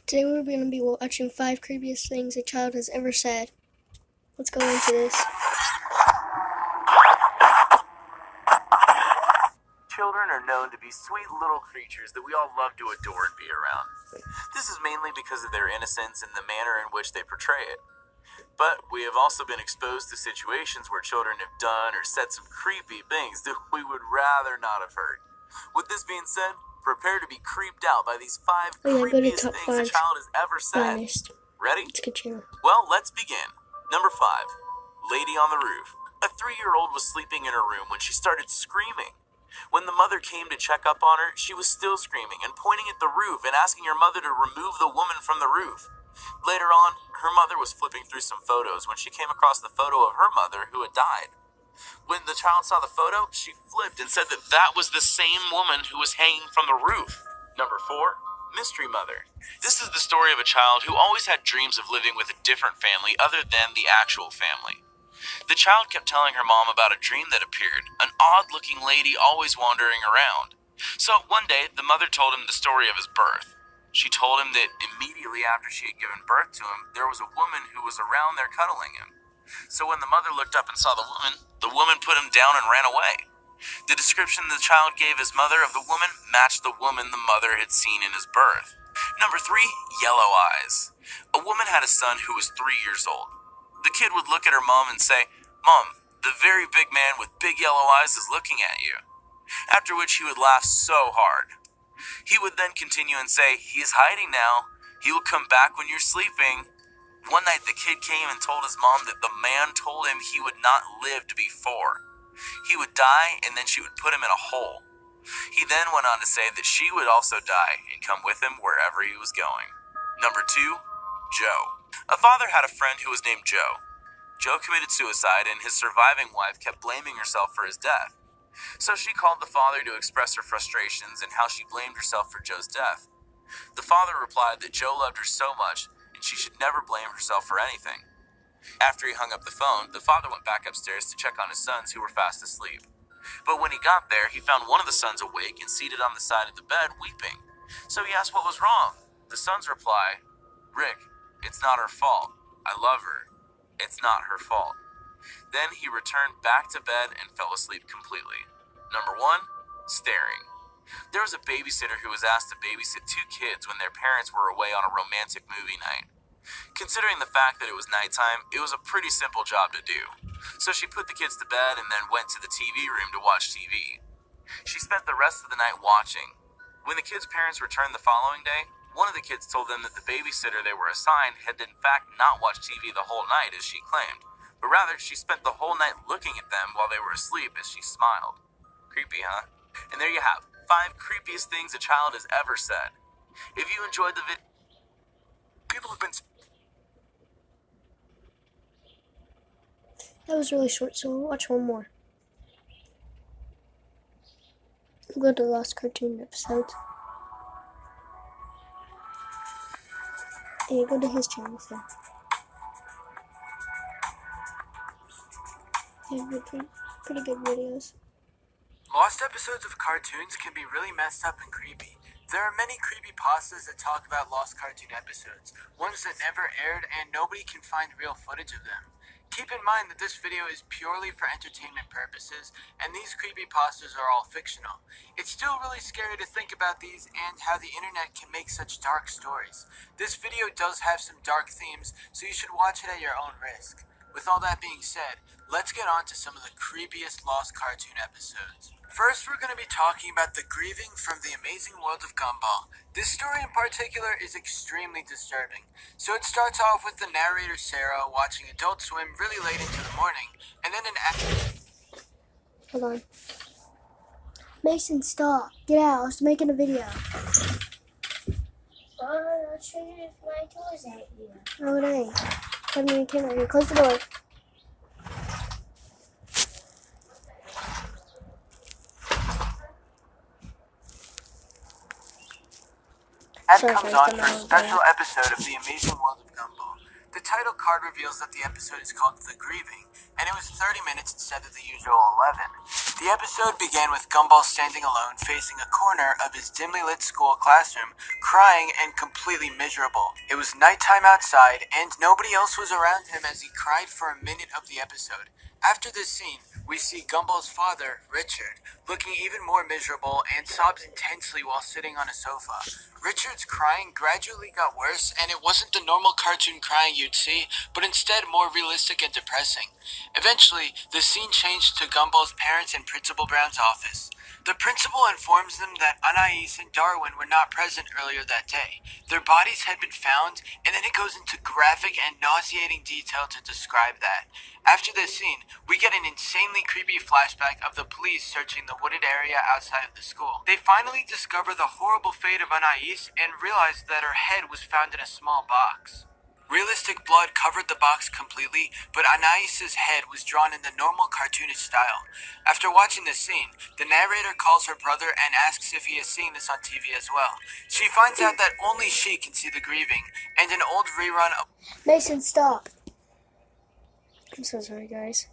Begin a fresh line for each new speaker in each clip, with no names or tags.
Today we're going to be watching 5 creepiest things a child has ever said. Let's go into this.
Children are known to be sweet little creatures that we all love to adore and be around. This is mainly because of their innocence and the manner in which they portray it. But we have also been exposed to situations where children have done or said some creepy things that we would rather not have heard. With this being said, prepare to be creeped out by these 5 creepiest things a child has ever said. Ready? Well, let's begin. Number 5. Lady on the roof. A 3-year-old was sleeping in her room when she started screaming. When the mother came to check up on her, she was still screaming and pointing at the roof and asking her mother to remove the woman from the roof. Later on, her mother was flipping through some photos when she came across the photo of her mother who had died. When the child saw the photo, she flipped and said that that was the same woman who was hanging from the roof. Number 4. Mystery Mother. This is the story of a child who always had dreams of living with a different family other than the actual family. The child kept telling her mom about a dream that appeared, an odd-looking lady always wandering around. So one day, the mother told him the story of his birth. She told him that immediately after she had given birth to him, there was a woman who was around there cuddling him. So when the mother looked up and saw the woman put him down and ran away. The description the child gave his mother of the woman matched the woman the mother had seen in his birth. Number 3, Yellow Eyes. A woman had a son who was 3 years old. The kid would look at her mom and say, "Mom, the very big man with big yellow eyes is looking at you." After which he would laugh so hard. He would then continue and say, "He is hiding now. He will come back when you're sleeping." One night the kid came and told his mom that the man told him he would not live to be 4. He would die and then she would put him in a hole. He then went on to say that she would also die and come with him wherever he was going. Number 2, Joe. A father had a friend who was named Joe. Joe committed suicide and his surviving wife kept blaming herself for his death. So she called the father to express her frustrations and how she blamed herself for Joe's death. The father replied that Joe loved her so much and she should never blame herself for anything. After he hung up the phone, the father went back upstairs to check on his sons who were fast asleep. But when he got there, he found one of the sons awake and seated on the side of the bed weeping. So he asked what was wrong. The sons reply, "Rick, it's not her fault. I love her. It's not her fault." Then he returned back to bed and fell asleep completely. Number 1, Staring. There was a babysitter who was asked to babysit 2 kids when their parents were away on a romantic movie night. Considering the fact that it was nighttime, it was a pretty simple job to do. So she put the kids to bed and then went to the TV room to watch TV. She spent the rest of the night watching. When the kids' parents returned the following day, one of the kids told them that the babysitter they were assigned had in fact not watched TV the whole night as she claimed, but rather she spent the whole night looking at them while they were asleep as she smiled. Creepy, huh? And there you have 5 creepiest things a child has ever said. If you enjoyed the video, people have been...
That was really short, so we'll watch one more. We'll go to Lost Cartoon episodes. And go to his channel, so. Yeah, pretty good videos.
Lost episodes of cartoons can be really messed up and creepy. There are many creepypastas that talk about lost cartoon episodes, ones that never aired and nobody can find real footage of them. Keep in mind that this video is purely for entertainment purposes, and these creepypastas are all fictional. It's still really scary to think about these and how the internet can make such dark stories. This video does have some dark themes, so you should watch it at your own risk. With all that being said, let's get on to some of the creepiest Lost cartoon episodes. First, we're going to be talking about the grieving from the amazing world of Gumball. This story in particular is extremely disturbing. So it starts off with the narrator Sarah watching Adult Swim really late into the morning, and then
Hold on. Mason, stop. Get out. I was making a video.
I'll show you if my toys at you.
No, it ain't. Put me in the camera here. Close the door.
Ed comes on for a special episode of The Amazing World of Gumball. The title card reveals that the episode is called The Grieving, and it was 30 minutes instead of the usual 11. The episode began with Gumball standing alone facing a corner of his dimly lit school classroom, crying and completely miserable. It was nighttime outside, and nobody else was around him as he cried for a minute of the episode. After this scene, we see Gumball's father, Richard, looking even more miserable and sobs intensely while sitting on a sofa. Richard's crying gradually got worse, and it wasn't the normal cartoon crying you'd see, but instead more realistic and depressing. Eventually, the scene changed to Gumball's parents in Principal Brown's office. The principal informs them that Anais and Darwin were not present earlier that day. Their bodies had been found, and then it goes into graphic and nauseating detail to describe that. After this scene, we get an insanely creepy flashback of the police searching the wooded area outside of the school. They finally discover the horrible fate of Anais and realize that her head was found in a small box. Realistic blood covered the box completely, but Anais's head was drawn in the normal cartoonish style. After watching this scene, the narrator calls her brother and asks if he has seen this on TV as well. She finds out that only she can see the grieving, and an old rerun of
Mason, stop. I'm so sorry, guys.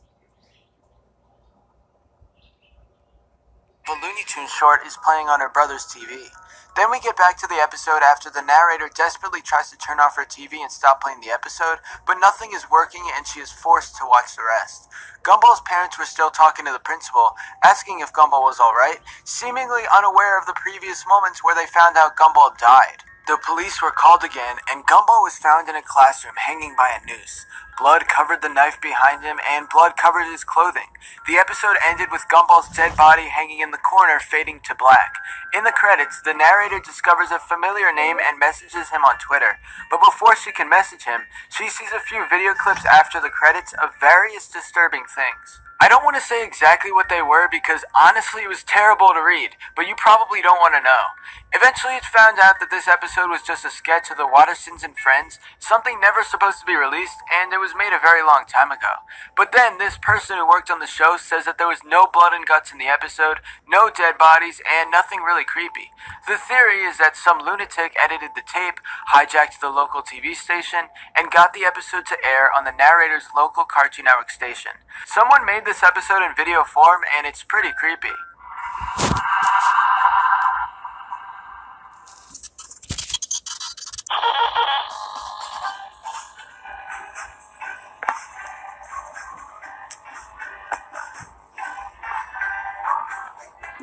a Looney Tunes short is playing on her brother's TV. Then we get back to the episode after the narrator desperately tries to turn off her TV and stop playing the episode, but nothing is working and she is forced to watch the rest. Gumball's parents were still talking to the principal, asking if Gumball was alright, seemingly unaware of the previous moments where they found out Gumball died. The police were called again, and Gumball was found in a classroom hanging by a noose. Blood covered the knife behind him, and blood covered his clothing. The episode ended with Gumball's dead body hanging in the corner, fading to black. In the credits, the narrator discovers a familiar name and messages him on Twitter. But before she can message him, she sees a few video clips after the credits of various disturbing things. I don't want to say exactly what they were because honestly it was terrible to read, but you probably don't want to know. Eventually it's found out that this episode was just a sketch of the Wattersons and Friends, something never supposed to be released, and it was made a very long time ago. But then this person who worked on the show says that there was no blood and guts in the episode, no dead bodies, and nothing really creepy. The theory is that some lunatic edited the tape, hijacked the local TV station, and got the episode to air on the narrator's local Cartoon Network station. Someone made this episode in video form, and it's pretty creepy.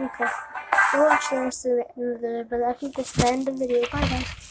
Okay. We'll watch the rest of it, but I think this is the end of the video. Bye, guys.